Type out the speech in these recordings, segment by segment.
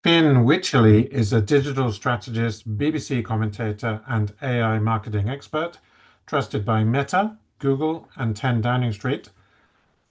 Finn Wycherley is a digital strategist, BBC commentator, and AI marketing expert, trusted by Meta, Google, and 10 Downing Street.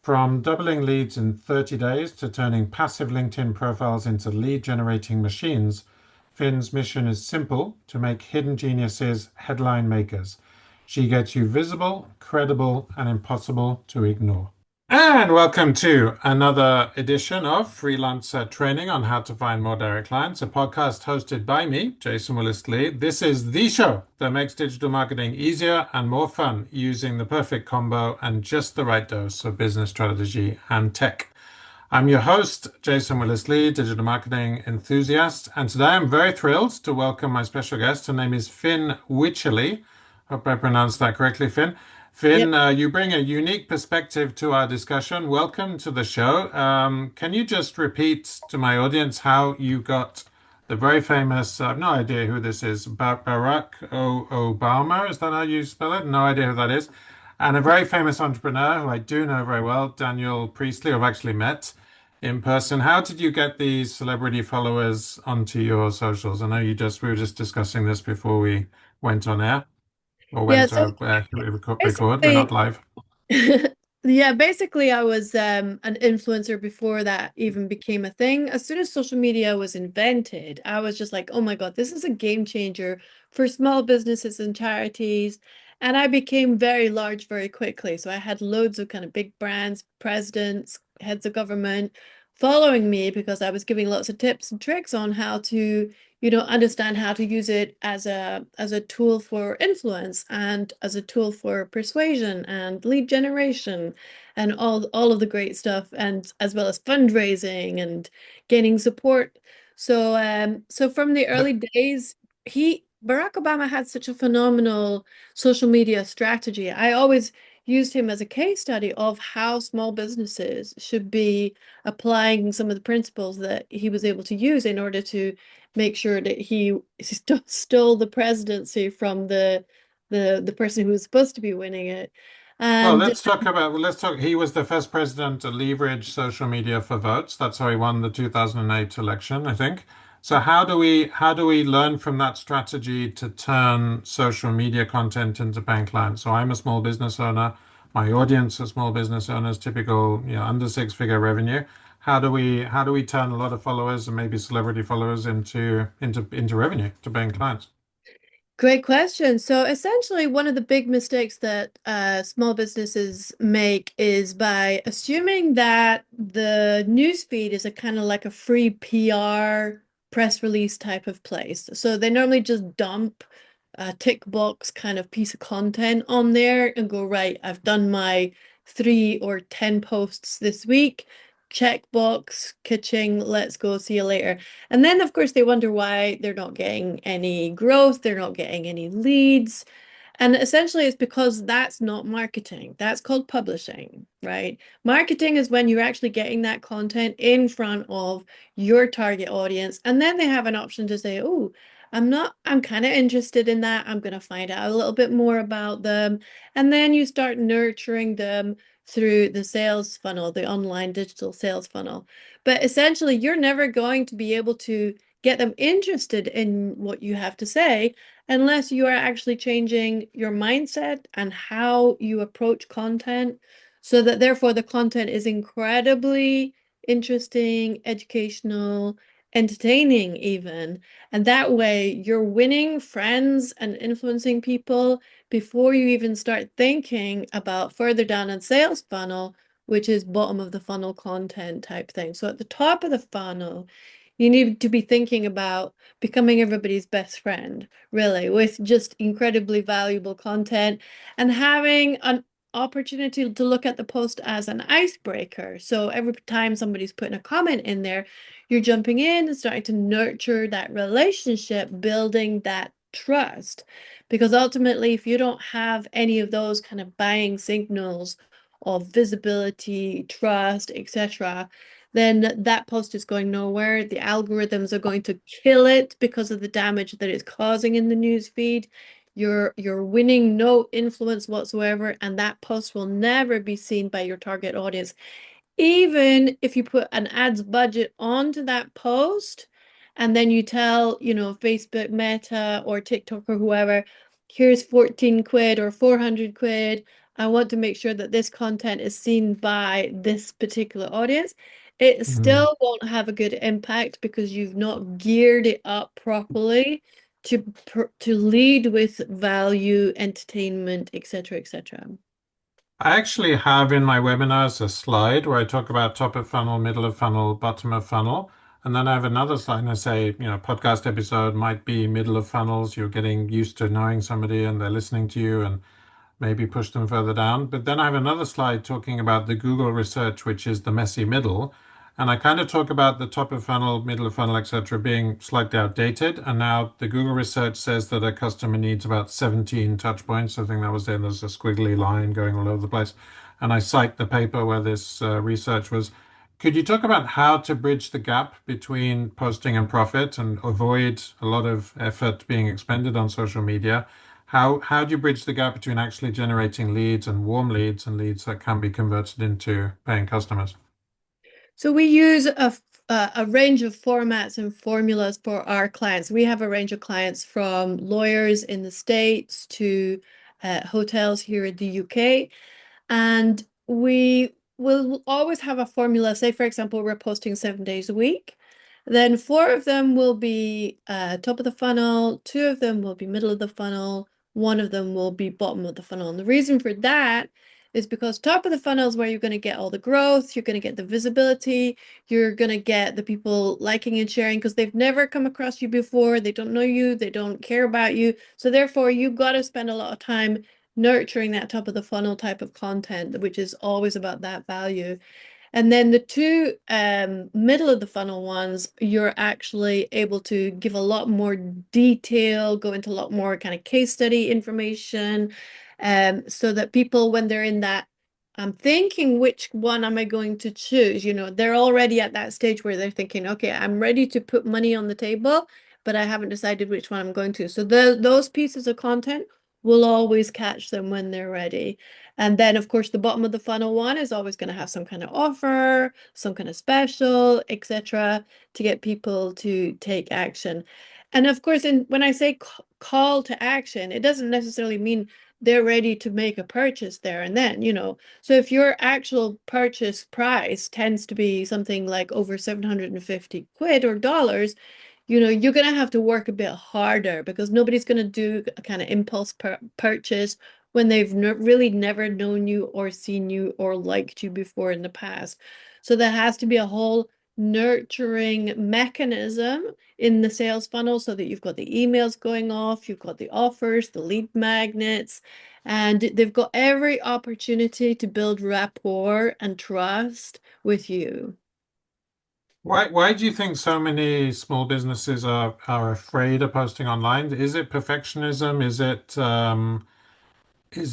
From doubling leads in 30 days to turning passive LinkedIn profiles into lead-generating machines, Finn's mission is simple: to make hidden geniuses headline makers. She gets you visible, credible, and impossible to ignore. And welcome to another edition of Freelancer Training on How to Find More Direct Clients, a podcast hosted by me, Jason Willis-Lee. This is the show that makes digital marketing easier and more fun using the perfect combo and just the right dose of business strategy and tech. I'm your host, Jason Willis-Lee, digital marketing enthusiast, and today I'm very thrilled to welcome my special guest. Her name is Finn Wycherley. Hope I pronounced that correctly, Finn. Yep. Finn, you bring a unique perspective to our discussion. Welcome to the show. Can you just repeat to my audience how you got the very famous, I have no idea who this is, Barack Obama? Is that how you spell it? No idea who that is. And a very famous entrepreneur who I do know very well, Daniel Priestley, who I've actually met in person. How did you get these celebrity followers onto your socials? I know we were just discussing this before we went on air or Yeah, went so record. We're not basically, live. yeah, basically I was an influencer before that even became a thing. As soon as social media was invented, I was just like, oh my God, this is a game changer for small businesses and charities. And I became very large very quickly. So I had loads of kind of big brands, presidents, heads of government following me because I was giving lots of tips and tricks on how to understand how to use it as a tool for influence and as a tool for persuasion and lead generation and all of the great stuff, and as well as fundraising and gaining support. So from the early days, he Barack Obama had such a phenomenal social media strategy. I always used him as a case study of how small businesses should be applying some of the principles that he was able to use in order to make sure that he stole the presidency from the person who was supposed to be winning it. Well, And let's talk. He was the first president to leverage social media for votes. That's how he won the 2008 election, I think. So how do we learn from that strategy to turn social media content into paying clients? So I'm a small business owner. My audience are small business owners, typical, under six-figure revenue. How do we turn a lot of followers and maybe celebrity followers into revenue to paying clients? great question. So essentially, one of the big mistakes that small businesses make is by assuming that the newsfeed is a kind of like a free PR press release type of place. So they normally just dump a tick box kind of piece of content on there and go, right, I've done my 3 or 10 posts this week. Check box, kitching, let's go, see you later. And then, of course, they wonder why they're not getting any growth, they're not getting any leads. And essentially, it's because that's not marketing. That's called publishing, right? Marketing is when you're actually getting that content in front of your target audience. And then they have an option to say, oh, I'm kind of interested in that. I'm going to find out a little bit more about them. And then you start nurturing them through the sales funnel, the online digital sales funnel. But essentially, you're never going to be able to get them interested in what you have to say unless you are actually changing your mindset and how you approach content so that therefore the content is incredibly interesting, educational, entertaining even. And that way you're winning friends and influencing people before you even start thinking about further down in sales funnel, which is bottom of the funnel content type thing. So at the top of the funnel, you need to be thinking about becoming everybody's best friend, really, with just incredibly valuable content and having an opportunity to look at the post as an icebreaker. So every time somebody's putting a comment in there, you're jumping in and starting to nurture that relationship, building that trust. Because ultimately, if you don't have any of those kind of buying signals of visibility, trust, etc., then that post is going nowhere. The algorithms are going to kill it because of the damage that it's causing in the news feed. You're winning no influence whatsoever, and that post will never be seen by your target audience. Even if you put an ads budget onto that post, and then you tell, Facebook, Meta, or TikTok or whoever, here's 14 quid or 400 quid. I want to make sure that this content is seen by this particular audience. It Mm. still won't have a good impact because you've not geared it up properly to lead with value, entertainment, etc., etc. I actually have in my webinars a slide where I talk about top of funnel, middle of funnel, bottom of funnel. And then I have another slide and I say, podcast episode might be middle of funnels. You're getting used to knowing somebody and they're listening to you and maybe push them further down. But then I have another slide talking about the Google research, which is the messy middle. And I kind of talk about the top of funnel, middle of funnel, etc., being slightly outdated. And now the Google research says that a customer needs about 17 touch points. I think that was there. There's a squiggly line going all over the place. And I cite the paper where this research was. Could you talk about how to bridge the gap between posting and profit and avoid a lot of effort being expended on social media? How do you bridge the gap between actually generating leads and warm leads and leads that can be converted into paying customers? So we use a range of formats and formulas for our clients. We have a range of clients from lawyers in the States to hotels here in the UK. And we will always have a formula. Say, for example, we're posting 7 days a week. Then four of them will be top of the funnel, two of them will be middle of the funnel, one of them will be bottom of the funnel. And the reason for that is because top of the funnel is where you're going to get all the growth, you're going to get the visibility, you're going to get the people liking and sharing because they've never come across you before, they don't know you, they don't care about you. So therefore, you've got to spend a lot of time nurturing that top of the funnel type of content, which is always about that value. And then the two middle of the funnel ones, you're actually able to give a lot more detail, go into a lot more kind of case study information, so that people, when they're in that, I'm thinking, which one am I going to choose? They're already at that stage where they're thinking, okay, I'm ready to put money on the table, but I haven't decided which one I'm going to. So those pieces of content will always catch them when they're ready. And then, of course, the bottom of the funnel one is always going to have some kind of offer, some kind of special, etc., to get people to take action. And of course, when I say call to action, it doesn't necessarily mean they're ready to make a purchase there and then. So if your actual purchase price tends to be something like over 750 quid or dollars, you're going to have to work a bit harder because nobody's going to do a kind of impulse purchase when they've really never known you or seen you or liked you before in the past. So there has to be a whole nurturing mechanism in the sales funnel so that you've got the emails going off, you've got the offers, the lead magnets, and they've got every opportunity to build rapport and trust with you. Why do you think so many small businesses are afraid of posting online? Is it perfectionism? Is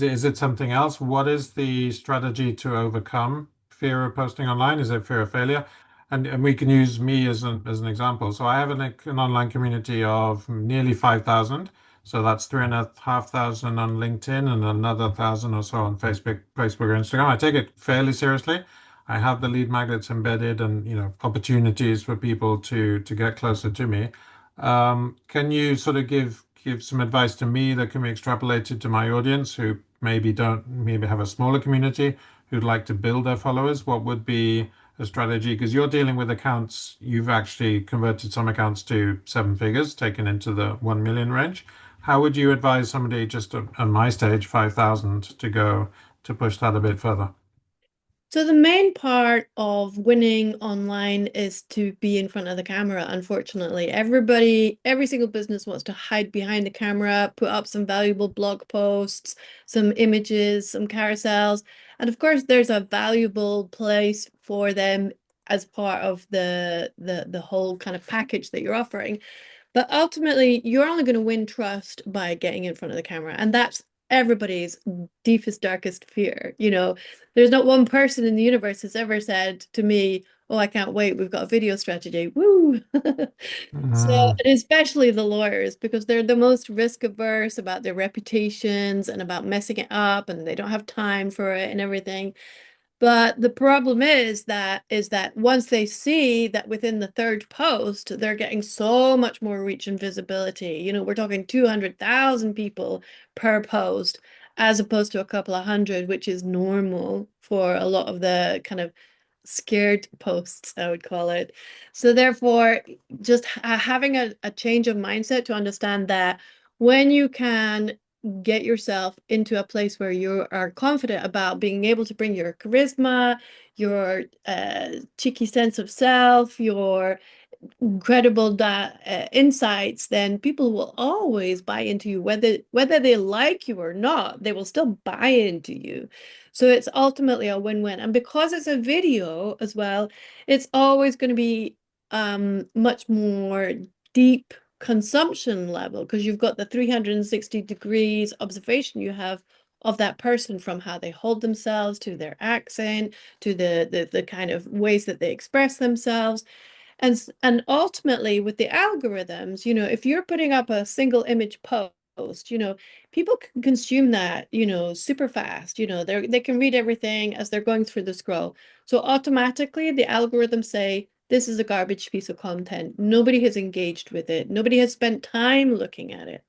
it something else? What is the strategy to overcome fear of posting online? Is it fear of failure? And we can use me as an example. So I have an online community of nearly 5,000. So that's 3,500 on LinkedIn and another 1,000 or so on Facebook or Instagram. I take it fairly seriously. I have the lead magnets embedded and opportunities for people to get closer to me. Can you sort of give some advice to me that can be extrapolated to my audience who maybe have a smaller community who'd like to build their followers? What would be a strategy? Because you're dealing with accounts, you've actually converted some accounts to seven figures, taken into the 1 million range. How would you advise somebody just on my stage, 5,000, to go to push that a bit further? So the main part of winning online is to be in front of the camera. Unfortunately, every single business wants to hide behind the camera, put up some valuable blog posts, some images, some carousels. And of course, there's a valuable place for them as part of the whole kind of package that you're offering. But ultimately, you're only going to win trust by getting in front of the camera. And that's everybody's deepest, darkest fear. There's not one person in the universe has ever said to me, oh, I can't wait. We've got a video strategy. Woo. So, Mm. and especially the lawyers, because they're the most risk averse about their reputations and about messing it up, and they don't have time for it and everything. But the problem is that once they see that within the third post, they're getting so much more reach and visibility. We're talking 200,000 people per post, as opposed to a couple of hundred, which is normal for a lot of the kind of scared posts, I would call it. So therefore, just having a change of mindset to understand that when you can get yourself into a place where you are confident about being able to bring your charisma, your cheeky sense of self, your credible insights, then people will always buy into you, whether they like you or not, they will still buy into you. So it's ultimately a win-win. And because it's a video as well, it's always going to be much more deep consumption level because you've got the 360 degrees observation you have of that person, from how they hold themselves to their accent to the kind of ways that they express themselves. And ultimately with the algorithms, if you're putting up a single image post, people can consume that, super fast. They can read everything as they're going through the scroll. So automatically the algorithms say this is a garbage piece of content. Nobody has engaged with it. Nobody has spent time looking at it.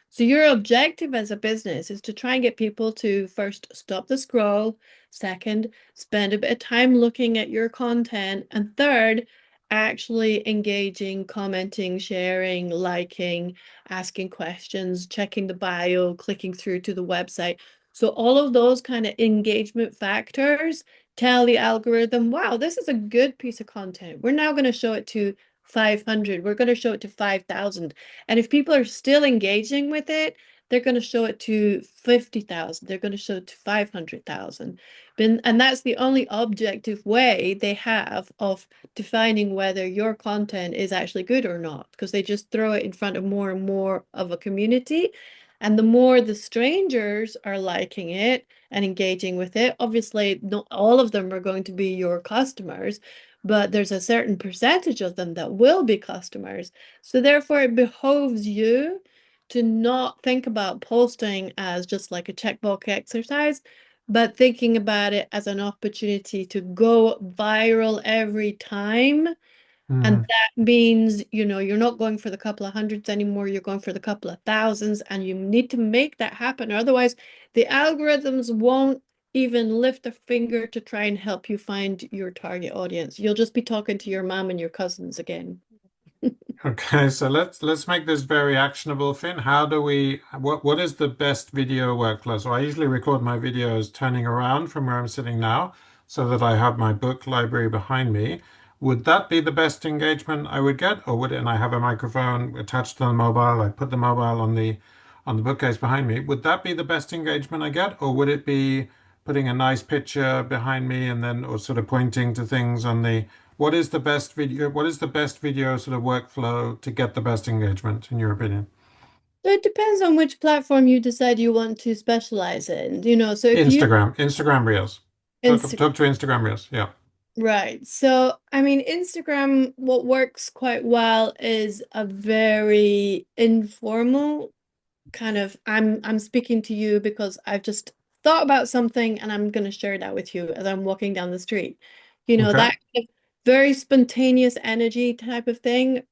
So your objective as a business is to try and get people to first stop the scroll, second, spend a bit of time looking at your content, and third, actually engaging, commenting, sharing, liking, asking questions, checking the bio, clicking through to the website. So all of those kind of engagement factors tell the algorithm, wow, this is a good piece of content. We're now going to show it to 500. We're going to show it to 5,000. And if people are still engaging with it, they're going to show it to 50,000. They're going to show it to 500,000. And that's the only objective way they have of defining whether your content is actually good or not, because they just throw it in front of more and more of a community. And the more the strangers are liking it and engaging with it, obviously, not all of them are going to be your customers, but there's a certain percentage of them that will be customers. So therefore, it behoves you to not think about posting as just like a checkbox exercise, but thinking about it as an opportunity to go viral every time. And Hmm. that means, you're not going for the couple of hundreds anymore, you're going for the couple of thousands, and you need to make that happen. Otherwise, the algorithms won't even lift a finger to try and help you find your target audience. You'll just be talking to your mom and your cousins again. Okay, so let's make this very actionable, Finn. How do we what is the best video workflow? So I usually record my videos turning around from where I'm sitting now so that I have my book library behind me. Would that be the best engagement I would get, or would it, and I have a microphone attached to the mobile, I put the mobile on the bookcase behind me. Would that be the best engagement I get, or would it be putting a nice picture behind me and then or sort of pointing to things on the what is the best video? What is the best video sort of workflow to get the best engagement, in your opinion? So it depends on which platform you decide you want to specialize in. So if you Instagram Reels. Inst Talk to Instagram Reels. Yeah. Right. So, I mean, Instagram, what works quite well is a very informal kind of, I'm speaking to you because I've just thought about something and I'm going to share that with you as I'm walking down the street. Okay. That kind of very spontaneous energy type of thing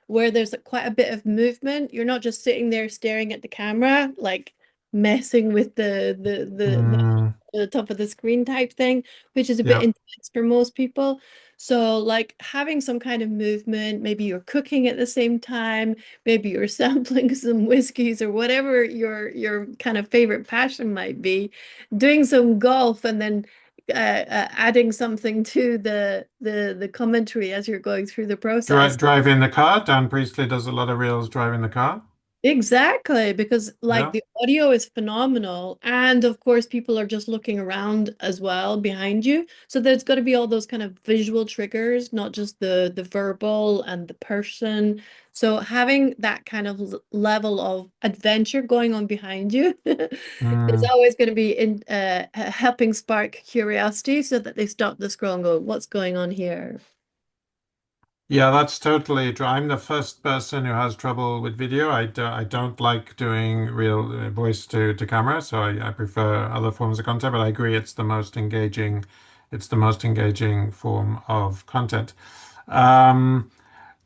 where there's quite a bit of movement. You're not just sitting there staring at the camera, like messing with Mm, the top of the screen type thing, which is a bit yeah. intense for most people. So, like having some kind of movement, maybe you're cooking at the same time, maybe you're sampling some whiskeys or whatever your kind of favorite passion might be, doing some golf and then adding something to the commentary as you're going through the process. Drive in the car. Dan Priestley does a lot of reels driving the car. Exactly, because like Yeah. the audio is phenomenal, and of course people are just looking around as well behind you. So there's got to be all those kind of visual triggers, not just the verbal and the person. So having that kind of level of adventure going on behind you is Mm. always going to be in helping spark curiosity so that they stop the scroll and go, what's going on here? Yeah, that's totally true. I'm the first person who has trouble with video. I don't like doing real voice to camera, so I prefer other forms of content, but I agree it's the most engaging it's the most engaging form of content. Um,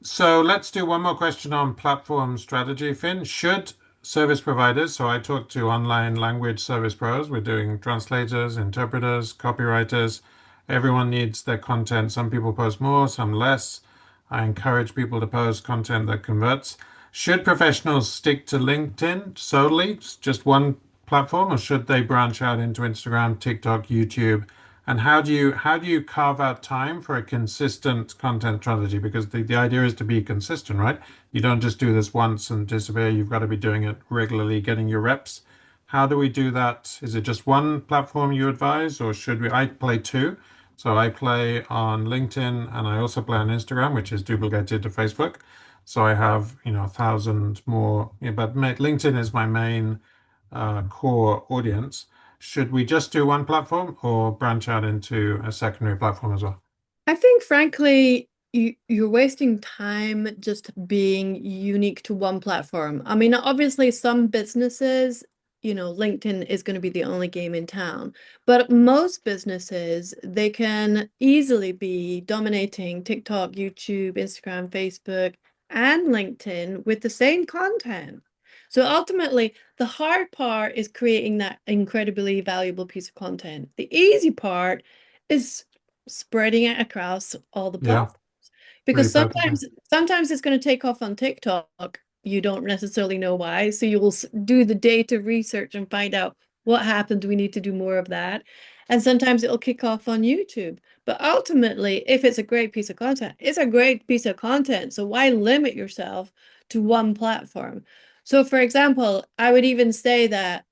so let's do one more question on platform strategy, Finn. Should service providers, so I talk to online language service pros, we're doing translators, interpreters, copywriters. Everyone needs their content. Some people post more, some less. I encourage people to post content that converts. Should professionals stick to LinkedIn solely, just one platform, or should they branch out into Instagram, TikTok, YouTube? And how do you carve out time for a consistent content strategy? Because the idea is to be consistent, right? You don't just do this once and disappear. You've got to be doing it regularly, getting your reps. How do we do that? Is it just one platform you advise, or should we? I play two. So I play on LinkedIn and I also play on Instagram, which is duplicated to Facebook. So I have, 1,000 more, yeah, but LinkedIn is my main core audience. Should we just do one platform or branch out into a secondary platform as well? I think, frankly, you're wasting time just being unique to one platform. I mean, obviously, some businesses, LinkedIn is going to be the only game in town. But most businesses, they can easily be dominating TikTok, YouTube, Instagram, Facebook, and LinkedIn with the same content. So ultimately, the hard part is creating that incredibly valuable piece of content. The easy part is spreading it across all the Yeah, platforms. Because repurposing. sometimes it's going to take off on TikTok. You don't necessarily know why. So you will do the data research and find out what happened. We need to do more of that. And sometimes it'll kick off on YouTube. But ultimately, if it's a great piece of content, it's a great piece of content. So why limit yourself to one platform? So, for example, I would even say that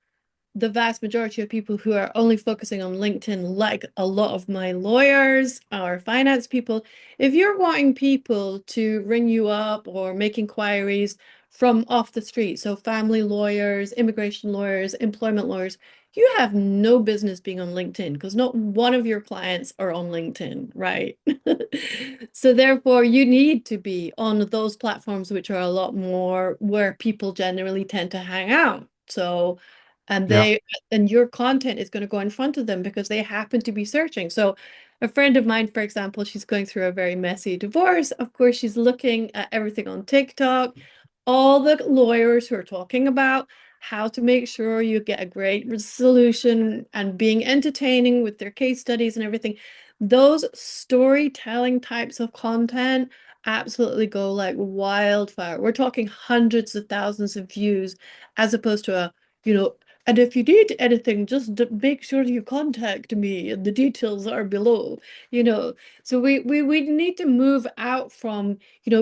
the vast majority of people who are only focusing on LinkedIn, like a lot of my lawyers or finance people, if you're wanting people to ring you up or make inquiries from off the street, so family lawyers, immigration lawyers, employment lawyers, you have no business being on LinkedIn because not one of your clients are on LinkedIn, right? So therefore, you need to be on those platforms which are a lot more where people generally tend to hang out. So and Yeah. your content is going to go in front of them because they happen to be searching. So a friend of mine, for example, she's going through a very messy divorce. Of course, she's looking at everything on TikTok, all the lawyers who are talking about how to make sure you get a great solution and being entertaining with their case studies and everything. Those storytelling types of content absolutely go like wildfire. We're talking hundreds of thousands of views as opposed to you know, and if you need anything, just make sure you contact me, and the details are below. You know, so we need to move out from,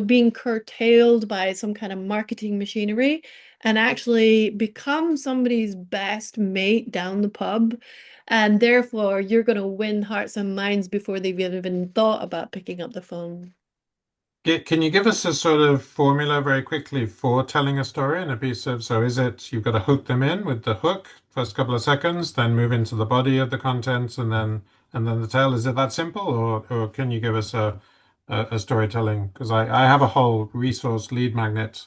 being curtailed by some kind of marketing machinery and actually become somebody's best mate down the pub. And therefore, you're going to win hearts and minds before they've even thought about picking up the phone. Can you give us a sort of formula very quickly for telling a story in a piece of, so is it you've got to hook them in with the hook first couple of seconds, then move into the body of the content and then the tail? Is it that simple or can you give us a storytelling? Because I have a whole resource lead magnet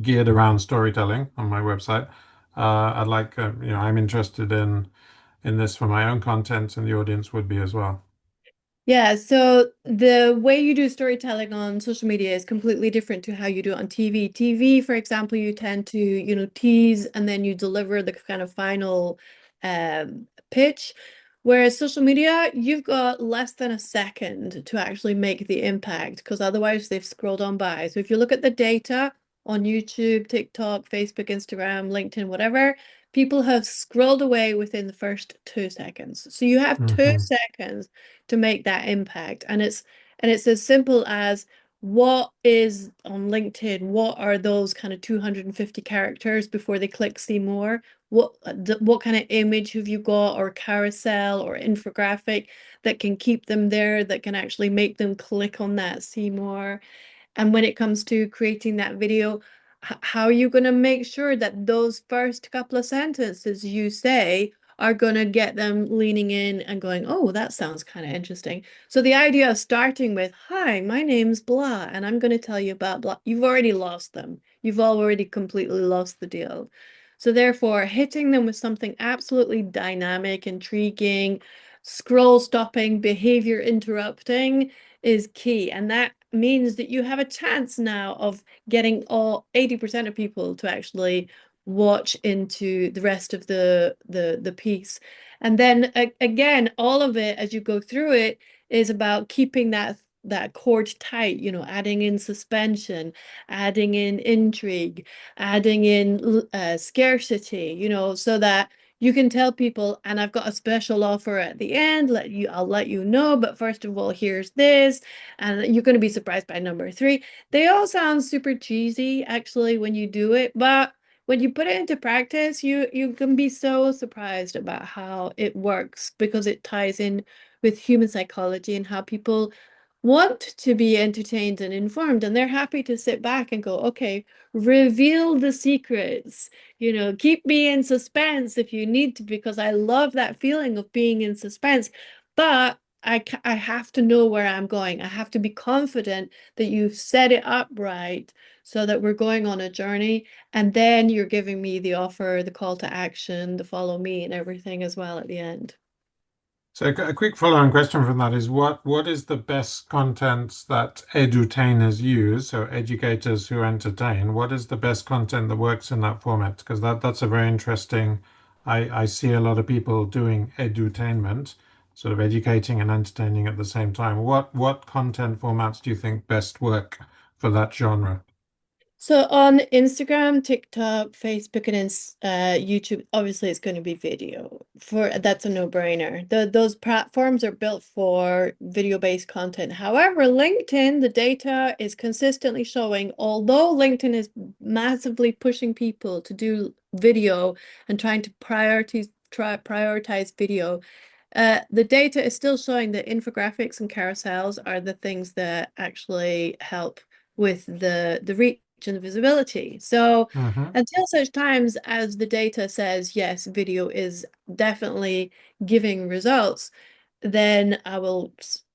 geared around storytelling on my website. I'd like, I'm interested in this for my own content and the audience would be as well. Yeah, so the way you do storytelling on social media is completely different to how you do it on TV. TV, for example, you tend to, tease and then you deliver the kind of final pitch. Whereas social media, you've got less than a second to actually make the impact because otherwise they've scrolled on by. So if you look at the data on YouTube, TikTok, Facebook, Instagram, LinkedIn, whatever, people have scrolled away within the first 2 seconds. So you have two Hmm. seconds to make that impact. And it's as simple as what is on LinkedIn, what are those kind of 250 characters before they click see more? What kind of image have you got or carousel or infographic that can keep them there, that can actually make them click on that see more? And when it comes to creating that video, how are you going to make sure that those first couple of sentences you say are going to get them leaning in and going, oh, that sounds kind of interesting. So the idea of starting with, hi, my name's blah, and I'm going to tell you about blah, you've already lost them. You've already completely lost the deal. So therefore, hitting them with something absolutely dynamic, intriguing, scroll stopping, behavior interrupting is key. And that means that you have a chance now of getting all 80% of people to actually watch into the rest of the piece. And then again, all of it as you go through it is about keeping that cord tight, adding in suspension, adding in intrigue, adding in scarcity, so that you can tell people, and I've got a special offer at the end, I'll let you know, but first of all, here's this, and you're going to be surprised by number three. They all sound super cheesy, actually, when you do it, but when you put it into practice, you can be so surprised about how it works because it ties in with human psychology and how people want to be entertained and informed, and they're happy to sit back and go, okay, reveal the secrets, keep me in suspense if you need to, because I love that feeling of being in suspense. But I have to know where I'm going. I have to be confident that you've set it up right so that we're going on a journey. And then you're giving me the offer, the call to action, the follow me, and everything as well at the end. So a quick follow-on question from that is what is the best content that edutainers use, so educators who entertain, what is the best content that works in that format? Because that's a very interesting, I see a lot of people doing edutainment, sort of educating and entertaining at the same time. What content formats do you think best work for that genre? So on Instagram, TikTok, Facebook, and YouTube, obviously it's going to be video. That's a no-brainer. Those platforms are built for video-based content. However, LinkedIn, the data is consistently showing, although LinkedIn is massively pushing people to do video and trying to prioritize video, the data is still showing that infographics and carousels are the things that actually help with the reach and the visibility. So Hmm. until such times as the data says, yes, video is definitely giving results, then I will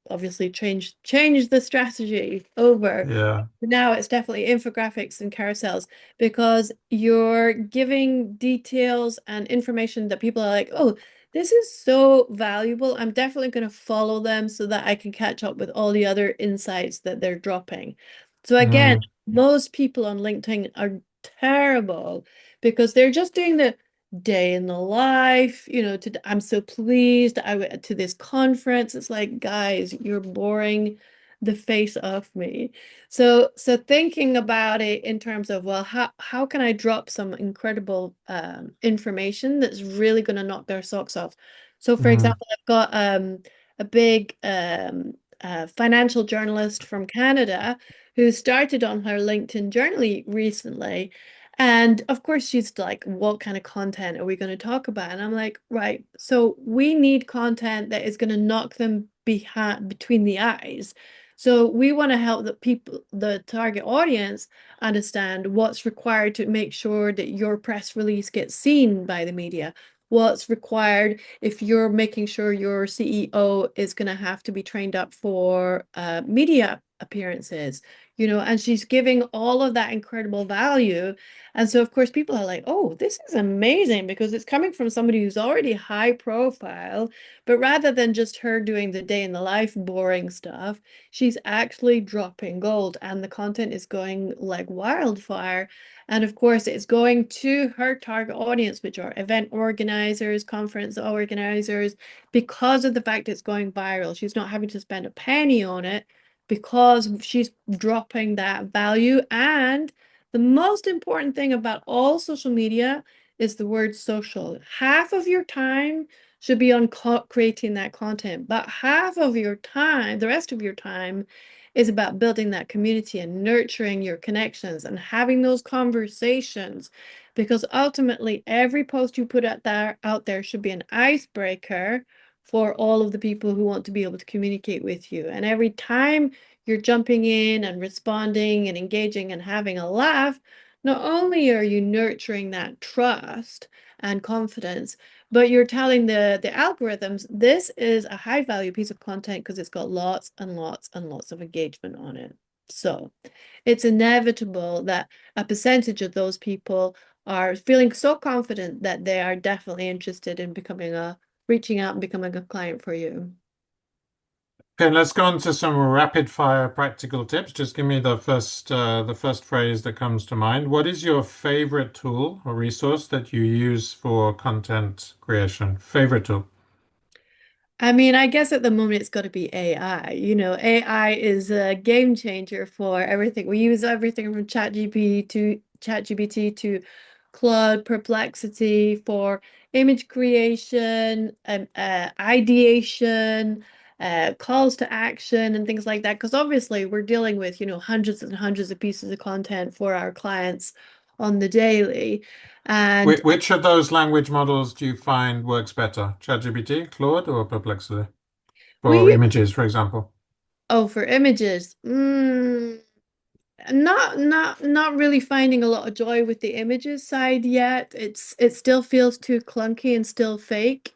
obviously change the strategy over. Yeah. Now it's definitely infographics and carousels because you're giving details and information that people are like, oh, this is so valuable. I'm definitely going to follow them so that I can catch up with all the other insights that they're dropping. So again, Mm. most people on LinkedIn are terrible because they're just doing the day in the life, I'm so pleased I went to this conference. It's like, guys, you're boring the face off me. So thinking about it in terms of, well, how can I drop some incredible information that's really going to knock their socks off? So for Mm. example, I've got a big financial journalist from Canada who started on her LinkedIn journey recently. And of course, she's like, what kind of content are we going to talk about? And I'm like, right, so we need content that is going to knock them between the eyes. So we want to help the target audience, understand what's required to make sure that your press release gets seen by the media. What's required if you're making sure your CEO is going to have to be trained up for media appearances, and she's giving all of that incredible value. And so, of course, people are like, oh, this is amazing because it's coming from somebody who's already high profile. But rather than just her doing the day in the life boring stuff, she's actually dropping gold and the content is going like wildfire. And of course, it's going to her target audience, which are event organizers, conference organizers, because of the fact it's going viral. She's not having to spend a penny on it because she's dropping that value. And the most important thing about all social media is the word social. Half of your time should be on creating that content, but half of your time, the rest of your time, is about building that community and nurturing your connections and having those conversations. Because ultimately, every post you put out there should be an icebreaker for all of the people who want to be able to communicate with you. And every time you're jumping in and responding and engaging and having a laugh, not only are you nurturing that trust and confidence, but you're telling the algorithms this is a high value piece of content because it's got lots and lots and lots of engagement on it. So it's inevitable that a percentage of those people are feeling so confident that they are definitely interested in becoming a reaching out and becoming a client for you. Okay, let's go on to some rapid fire practical tips. Just give me the first phrase that comes to mind. What is your favorite tool or resource that you use for content creation? Favorite tool? I mean, I guess at the moment it's got to be AI. AI is a game changer for everything. We use everything from ChatGPT to Claude, Perplexity for image creation, ideation, calls to action, and things like that. Because obviously we're dealing with, hundreds and hundreds of pieces of content for our clients on the daily. And Which of those language models do you find works better? ChatGPT, Claude, or Perplexity? For we images, for example. Oh, for images. Not really finding a lot of joy with the images side yet. It still feels too clunky and still fake.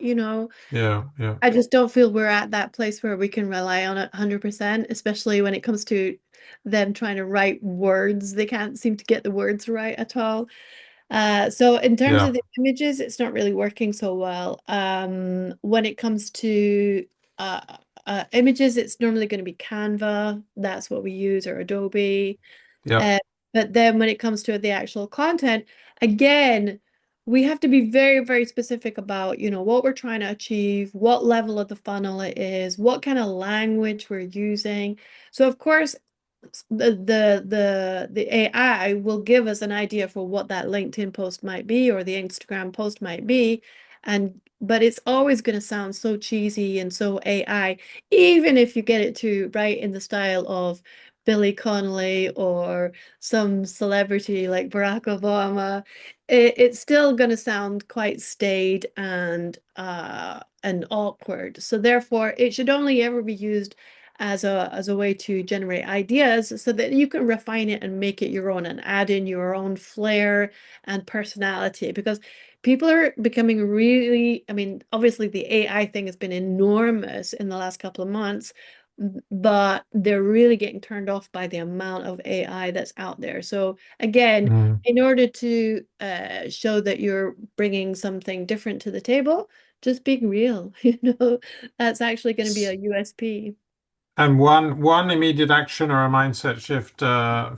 Yeah, yeah, I just don't feel we're at that place where we can rely on it 100%, especially when it comes to them trying to write words. They can't seem to get the words right at all. So in terms yeah, of the images, it's not really working so well. When it comes to uh, images, it's normally going to be Canva. That's what we use, or Adobe. yeah. Uh, but then when it comes to the actual content, again, we have to be very, very specific about, what we're trying to achieve, what level of the funnel it is, what kind of language we're using. So of course, the AI will give us an idea for what that LinkedIn post might be or the Instagram post might be. But it's always going to sound so cheesy and so AI, even if you get it to write in the style of Billy Connolly or some celebrity like Barack Obama. It's still going to sound quite staid and awkward. So therefore, it should only ever be used as a way to generate ideas so that you can refine it and make it your own and add in your own flair and personality, because people are becoming really, I mean, obviously the AI thing has been enormous in the last couple of months, but they're really getting turned off by the amount of AI that's out there. So again, Mm. in order to show that you're bringing something different to the table, just being real, that's actually going to be a USP. And one immediate action or a mindset shift,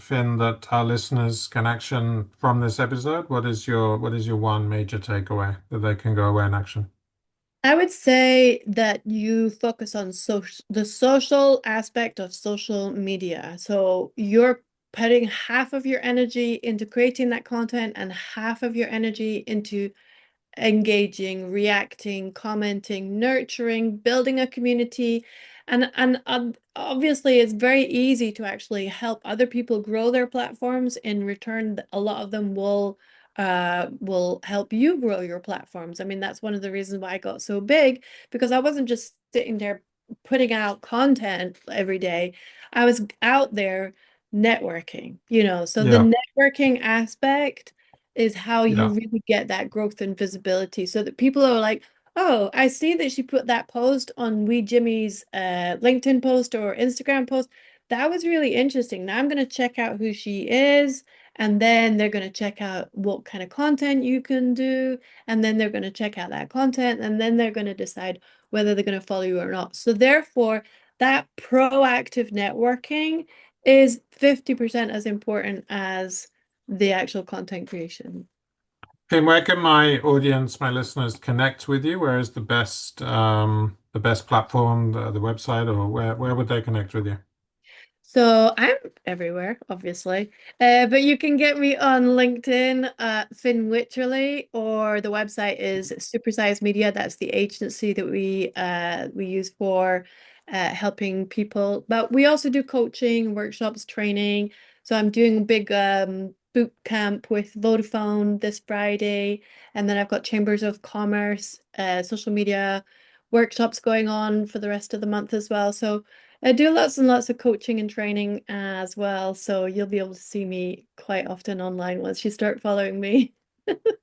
Finn, that our listeners can action from this episode. What is your one major takeaway that they can go away and action? I would say that you focus on the social aspect of social media. So you're putting half of your energy into creating that content and half of your energy into engaging, reacting, commenting, nurturing, building a community. And obviously it's very easy to actually help other people grow their platforms. In return, a lot of them will help you grow your platforms. I mean, that's one of the reasons why I got so big, because I wasn't just sitting there putting out content every day. I was out there networking. So the Yeah, networking aspect is how you yeah, really get that growth and visibility, so that people are like, oh, I see that she put that post on Wee Jimmy's LinkedIn post or Instagram post. That was really interesting. Now I'm going to check out who she is, and then they're going to check out what kind of content you can do, and then they're going to check out that content, and then they're going to decide whether they're going to follow you or not. So therefore, that proactive networking is 50% as important as the actual content creation. Finn, where can my audience, my listeners, connect with you? Where is the best platform, the website, or where would they connect with you? So I'm everywhere, obviously. But you can get me on LinkedIn, Finn Wycherley, or the website is Superize Media. That's the agency that we use for helping people. But we also do coaching, workshops, training. So I'm doing a big boot camp with Vodafone this Friday, and then I've got Chambers of Commerce, social media workshops going on for the rest of the month as well. So I do lots and lots of coaching and training as well, so you'll be able to see me quite often online once you start following me.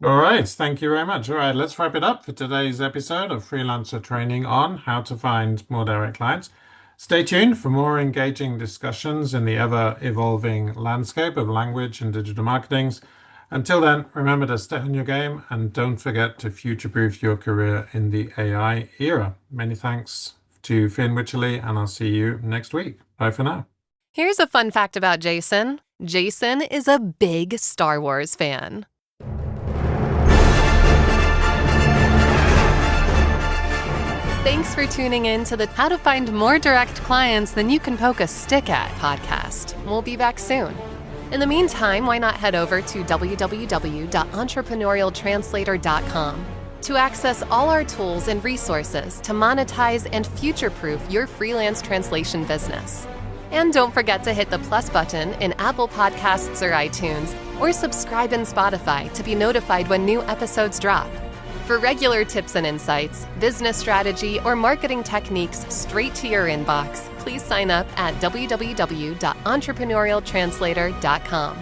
All right, thank you very much. All right, let's wrap it up for today's episode of Freelancer Training on how to find more direct clients. Stay tuned for more engaging discussions in the ever-evolving landscape of language and digital marketings. Until then, remember to stay on your game and don't forget to future-proof your career in the AI era. Many thanks to Finn Wycherley, and I'll see you next week. Bye for now. Here's a fun fact about Jason. Jason is a big Star Wars fan. Thanks for tuning in to the How to Find More Direct Clients Than You Can Poke a Stick At podcast. We'll be back soon. In the meantime, why not head over to www.entrepreneurialtranslator.com to access all our tools and resources to monetize and future-proof your freelance translation business. And don't forget to hit the plus button in Apple Podcasts or iTunes, or subscribe in Spotify to be notified when new episodes drop. For regular tips and insights, business strategy, or marketing techniques straight to your inbox, please sign up at www.entrepreneurialtranslator.com.